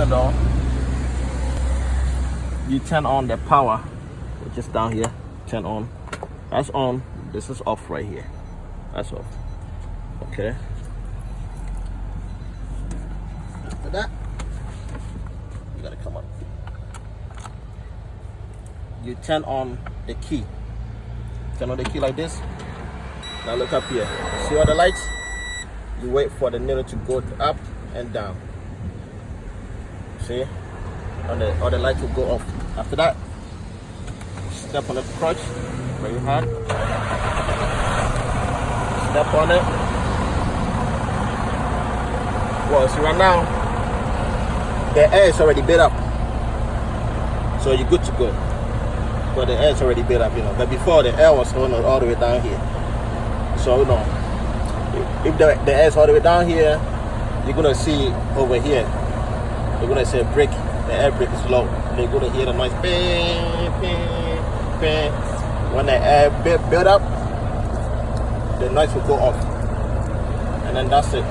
the door, you turn on the power, which is down here. Turn on. That's on. This is off right here. That's off. Okay. After that, you gotta come up. You turn on the key. Turn on the key like this. Now look up here. See all the lights? You wait for the needle to go up and down. See? All the lights will go off. After that, step on the clutch very hard. Step on it. Well, see right now, the air is already built up. So you're good to go. But the air is already built up, you know. But before, the air was going all the way down here. So, you know, if the air is all the way down here, you're going to see over here, you're going to see a brake. The air brake is low. And you're going to hear the noise. Ping, ping, ping. When the air build up, the noise will go off. And then that's it.